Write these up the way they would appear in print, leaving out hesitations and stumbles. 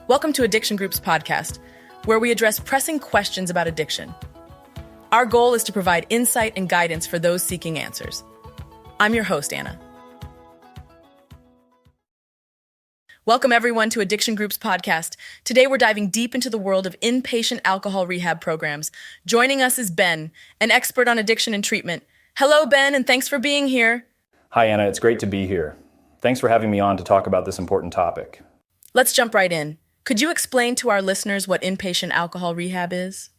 Welcome to Addiction Group's podcast, where we address pressing questions about addiction. Our goal is to provide insight and guidance for those seeking answers. I'm your host, Anna. Welcome, everyone, to Addiction Group's podcast. Today, we're diving deep into the world of inpatient alcohol rehab programs. Joining us is Ben, an expert on addiction and treatment. Hello, Ben, and thanks for being here. Hi, Anna. It's great to be here. Thanks for having me on to talk about this important topic. Let's jump right in. Could you explain to our listeners what inpatient alcohol rehab is?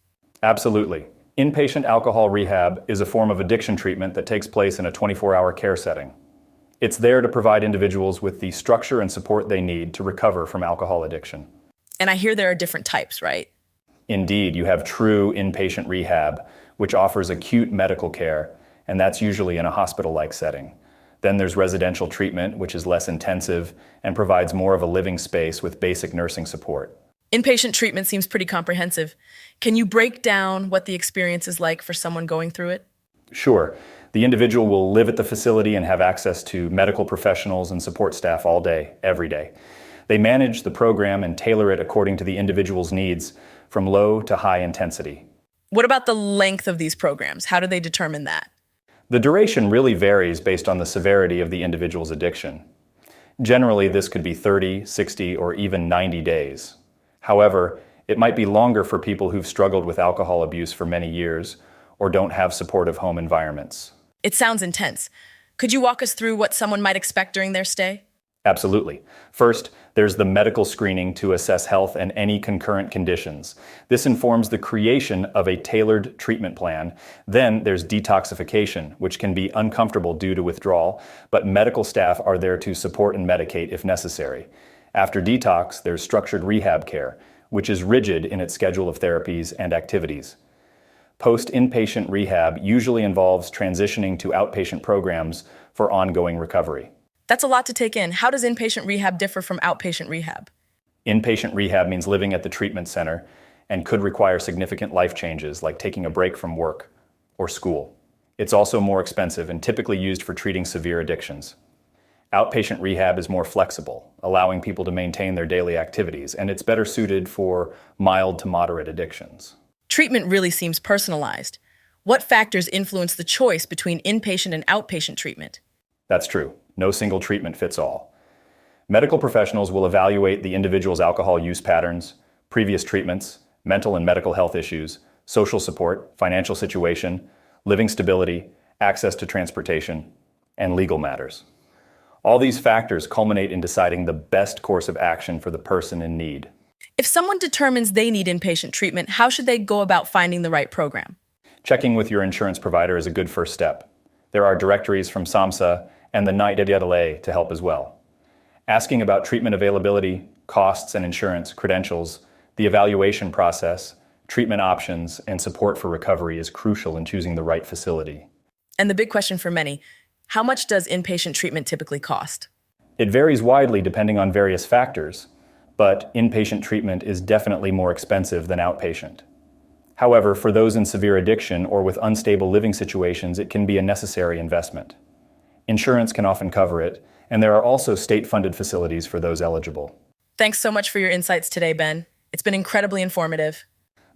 Absolutely. Inpatient alcohol rehab is a form of addiction treatment that takes place in a 24-hour care setting. It's there to provide individuals with the structure and support they need to recover from alcohol addiction. And I hear there are different types, right? Indeed, you have true inpatient rehab, which offers acute medical care, and that's usually in a hospital-like setting. Then there's residential treatment, which is less intensive and provides more of a living space with basic nursing support. Inpatient treatment seems pretty comprehensive. Can you break down what the experience is like for someone going through it? Sure. The individual will live at the facility and have access to medical professionals and support staff all day, every day. They manage the program and tailor it according to the individual's needs, from low to high intensity. What about the length of these programs? How do they determine that? The duration really varies based on the severity of the individual's addiction. Generally, this could be 30, 60, or even 90 days. However, it might be longer for people who've struggled with alcohol abuse for many years or don't have supportive home environments. It sounds intense. Could you walk us through what someone might expect during their stay? Absolutely. First, there's the medical screening to assess health and any concurrent conditions. This informs the creation of a tailored treatment plan. Then there's detoxification, which can be uncomfortable due to withdrawal, but medical staff are there to support and medicate if necessary. After detox, there's structured rehab care, which is rigid in its schedule of therapies and activities. Post-inpatient rehab usually involves transitioning to outpatient programs for ongoing recovery. That's a lot to take in. How does inpatient rehab differ from outpatient rehab? Inpatient rehab means living at the treatment center and could require significant life changes like taking a break from work or school. It's also more expensive and typically used for treating severe addictions. Outpatient rehab is more flexible, allowing people to maintain their daily activities, and it's better suited for mild to moderate addictions. Treatment really seems personalized. What factors influence the choice between inpatient and outpatient treatment? That's true. No single treatment fits all. Medical professionals will evaluate the individual's alcohol use patterns, previous treatments, mental and medical health issues, social support, financial situation, living stability, access to transportation, and legal matters. All these factors culminate in deciding the best course of action for the person in need. If someone determines they need inpatient treatment, how should they go about finding the right program? Checking with your insurance provider is a good first step. There are directories from SAMHSA and the NIDDLA to help as well. Asking about treatment availability, costs and insurance, credentials, the evaluation process, treatment options, and support for recovery is crucial in choosing the right facility. And the big question for many, how much does inpatient treatment typically cost? It varies widely depending on various factors, but inpatient treatment is definitely more expensive than outpatient. However, for those in severe addiction or with unstable living situations, it can be a necessary investment. Insurance can often cover it, and there are also state-funded facilities for those eligible. Thanks so much for your insights today, Ben. It's been incredibly informative.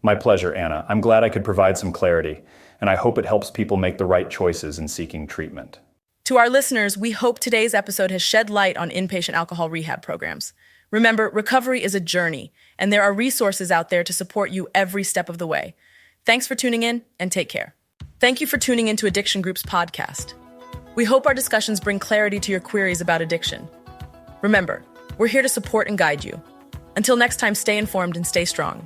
My pleasure, Anna. I'm glad I could provide some clarity, and I hope it helps people make the right choices in seeking treatment. To our listeners, we hope today's episode has shed light on inpatient alcohol rehab programs. Remember, recovery is a journey, and there are resources out there to support you every step of the way. Thanks for tuning in, and take care. Thank you for tuning into Addiction Group's podcast. We hope our discussions bring clarity to your queries about addiction. Remember, we're here to support and guide you. Until next time, stay informed and stay strong.